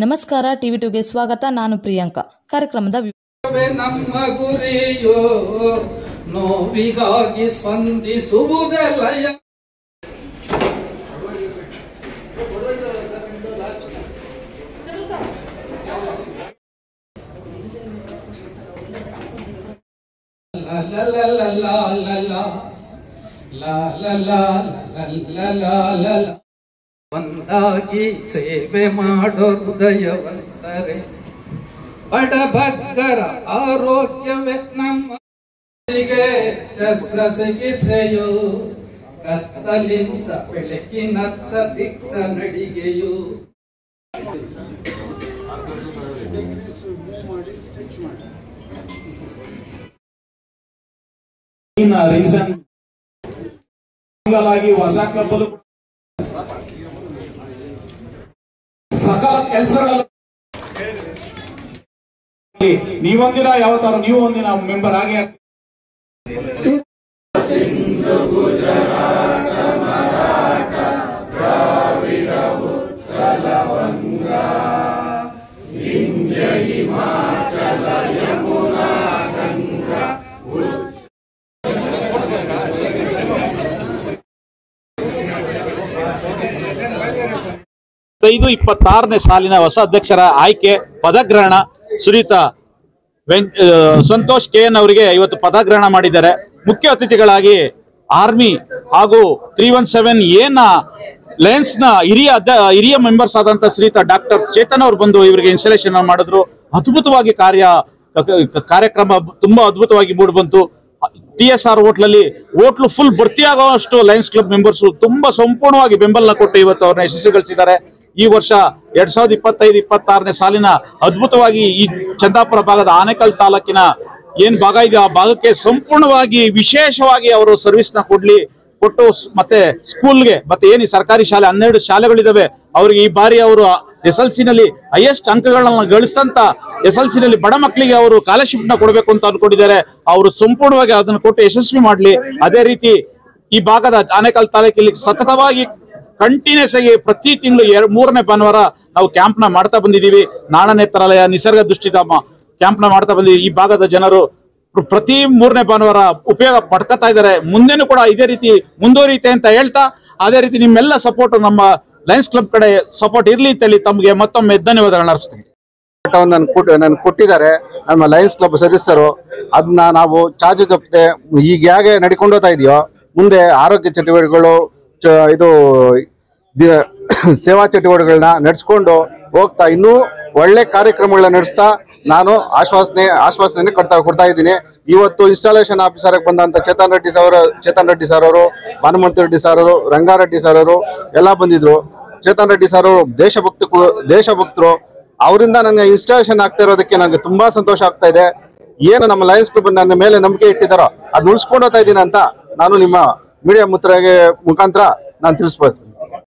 ನಮಸ್ಕಾರ ಟಿವಿ2ಗೆ ಸ್ವಾಗತ. ನಾನು ಪ್ರಿಯಾಂಕಾ. ಕಾರ್ಯಕ್ರಮದ ನಮ್ಮ ಗುರಿಯೋ ನೋವಿಗಾಗಿ ಸ್ಪಂದಿಸುವುದೆಲ್ಲ. ಒಂದಾಗಿ ಸೇವೆ ಮಾಡೋ ಹೃದಯವಂತರೆ, ಬಡಬಗ್ಗರ ಆರೋಗ್ಯವೇ ನಮ್ಮ ಶಸ್ತ್ರಚಿಕಿತ್ಸೆಯು, ಕತ್ತಲಿಂದ ಬೆಳಕಿನತ್ತ ದಿಟ್ಟ ನಡಿಗೆಯು. ಹೊಸ ಕ್ಲಬ್ ಸಕಲ ಕೆಲಸಗಳಲ್ಲಿ ನೀವೊಂದಿನ ಯಾವತ್ತಾರು ನೀವು ಒಂದಿನ ಮೆಂಬರ್ ಆಗಿ ಸಿಂಧು ಗುಜರಾಟ ಮರಾಠ ದ್ರಾವಿಡ ಉತ್ಕಲ ವಂಗ ವಿಂಧ್ಯ ಹಿಮಾಚಲ ಯಮುನಾ ಗಂಗಾ. 26ನೇ ಸಾಲಿನ ಹೊಸ ಅಧ್ಯಕ್ಷರ ಆಯ್ಕೆ ಪದಗ್ರಹಣ ಶ್ರೀಯುತ ಸಂತೋಷ್ KN ಅವರಿಗೆ ಇವತ್ತು ಪದಗ್ರಹಣ ಮಾಡಿದ್ದಾರೆ. ಮುಖ್ಯ ಅತಿಥಿಗಳಾಗಿ ಆರ್ಮಿ ಹಾಗೂ 317A ನ ಲಯನ್ಸ್ ನ ಹಿರಿಯ ಮೆಂಬರ್ಸ್ ಆದಂತ ಶ್ರೀಯುತ ಡಾಕ್ಟರ್ ಚೇತನ್ ಅವರು ಬಂದು ಇವರಿಗೆ ಇನ್ಸ್ಟಾಲೇಷನ್ ಮಾಡಿದ್ರು. ಅದ್ಭುತವಾಗಿ ಕಾರ್ಯಕ್ರಮ ತುಂಬಾ ಅದ್ಭುತವಾಗಿ ಮೂಡಿ ಬಂತು. TSR ಹೋಟ್ಲು ಫುಲ್ ಭರ್ತಿಯಾಗುವಷ್ಟು ಲಯನ್ಸ್ ಕ್ಲಬ್ ಮೆಂಬರ್ಸ್ ತುಂಬಾ ಸಂಪೂರ್ಣವಾಗಿ ಬೆಂಬಲ ಕೊಟ್ಟು ಇವತ್ತು ಅವ್ರನ್ನ ಯಶಸ್ವಿಗೊಳಿಸಿದ್ದಾರೆ. ಈ ವರ್ಷ 2025-26ನೇ ಸಾಲಿನ ಅದ್ಭುತವಾಗಿ ಈ ಚಂದಾಪುರ ಭಾಗದ ಆನೇಕಲ್ ತಾಲೂಕಿನ ಏನ್ ಭಾಗ ಇದೆ ಆ ಭಾಗಕ್ಕೆ ಸಂಪೂರ್ಣವಾಗಿ ವಿಶೇಷವಾಗಿ ಅವರು ಸರ್ವಿಸ್ ನ ಕೊಟ್ಟು ಮತ್ತೆ ಸ್ಕೂಲ್ಗೆ ಮತ್ತೆ ಏನು ಸರ್ಕಾರಿ ಶಾಲೆ 12 ಶಾಲೆಗಳಿದಾವೆ ಅವ್ರಿಗೆ ಈ ಬಾರಿ ಅವರು SLC ನಲ್ಲಿ ಹೈಯೆಸ್ಟ್ ಅಂಕಗಳನ್ನ ಗಳಿಸಿದಂತ SLC ನಲ್ಲಿ ಬಡ ಮಕ್ಕಳಿಗೆ ಅವರು ಸ್ಕಾಲರ್ಶಿಪ್ ನ ಕೊಡಬೇಕು ಅಂತ ಅನ್ಕೊಂಡಿದ್ದಾರೆ. ಅವರು ಸಂಪೂರ್ಣವಾಗಿ ಅದನ್ನು ಕೊಟ್ಟು ಯಶಸ್ವಿ ಮಾಡ್ಲಿ. ಅದೇ ರೀತಿ ಈ ಭಾಗದ ಆನೇಕಲ್ ತಾಲೂಕಲ್ಲಿ ಸತತವಾಗಿ ಕಂಟಿನ್ಯೂಸ್ ಆಗಿ ಪ್ರತಿ ತಿಂಗಳು 3ನೇ ಭಾನುವಾರ ನಾವು ಕ್ಯಾಂಪ್ ನ ಮಾಡ್ತಾ ಬಂದಿದ್ದೀವಿ. ನಾಣ ನೇತ್ರಾಲಯ, ನಿಸರ್ಗ ದೃಷ್ಟಿಧಾಮ ಕ್ಯಾಂಪ್ ನ ಮಾಡ್ತಾ ಬಂದಿದ್ದೀವಿ. ಈ ಭಾಗದ ಜನರು ಪ್ರತಿ 3ನೇ ಭಾನುವಾರ ಉಪಯೋಗ ಪಡ್ಕೊತಾ ಇದ್ದಾರೆ. ಮುಂದೆನೂ ಕೂಡ ಇದೇ ರೀತಿ ಮುಂದುವರಿಯುತ್ತೆ ಅಂತ ಹೇಳ್ತಾ, ಅದೇ ರೀತಿ ನಿಮ್ಮೆಲ್ಲ ಸಪೋರ್ಟ್ ನಮ್ಮ ಲಯನ್ಸ್ ಕ್ಲಬ್ ಕಡೆ ಸಪೋರ್ಟ್ ಇರ್ಲಿ ಅಂತ ಹೇಳಿ ತಮಗೆ ಮತ್ತೊಮ್ಮೆ ಧನ್ಯವಾದಗಳನ್ನ ಅರ್ಪಿಸ್ತೀನಿ. ನನ್ ಕೊಟ್ಟಿದ್ದಾರೆ ನಮ್ಮ ಲಯನ್ಸ್ ಕ್ಲಬ್ ಸದಸ್ಯರು. ಅದನ್ನ ನಾವು ಚಾರ್ಜ್ ತಪ್ಪದೆ ಈಗ ಹೇಗೆ ನಡ್ಕೊಂಡು ಹೋಗ್ತಾ ಇದೆಯೋ ಮುಂದೆ ಆರೋಗ್ಯ ಚಟುವಟಿಕೆಗಳು ಇದು ಸೇವಾ ಚಟುವಟಿಕೆಗಳನ್ನ ನಡೆಸ್ಕೊಂಡು ಹೋಗ್ತಾ ಇನ್ನೂ ಒಳ್ಳೆ ಕಾರ್ಯಕ್ರಮಗಳನ್ನ ನಡೆಸ್ತಾ ನಾನು ಆಶ್ವಾಸನೆ ಕೊಡ್ತಾ ಇದ್ದೀನಿ. ಇವತ್ತು ಇನ್ಸ್ಟಾಲೇಷನ್ ಆಫೀಸರ್ ಬಂದಂತ ಚೇತನ್ ರೆಡ್ಡಿ ಸರ್ ಅವರು, ಭಾನುಮಂತಿ ರೆಡ್ಡಿ ಸರ್ ಅವರು, ರಂಗಾರೆಡ್ಡಿ ಸರ್ ಅವರು ಎಲ್ಲ ಬಂದಿದ್ರು. ಚೇತನ್ ರೆಡ್ಡಿ ಸರ್ ಅವರು ದೇಶಭಕ್ತರು. ಅವರಿಂದ ನನಗೆ ಇನ್ಸ್ಟಾಲೇಷನ್ ಆಗ್ತಾ ಇರೋದಕ್ಕೆ ನನಗೆ ತುಂಬಾ ಸಂತೋಷ ಆಗ್ತಾ ಇದೆ. ಏನು ನಮ್ಮ ಲಯನ್ಸ್ ಕ್ಲಬ್ ನನ್ನ ಮೇಲೆ ನಂಬಿಕೆ ಇಟ್ಟಿದ್ದಾರೋ ಅದು ಉಳಿಸ್ಕೊಂಡು ಹೋಗ್ತಾ ಇದ್ದೀನಿ ಅಂತ ನಾನು ನಿಮ್ಮ ಮೀಡಿಯಾ ಮುಖಾಂತರ ನಾನು ತಿಳಿಸ್ಬೋದು.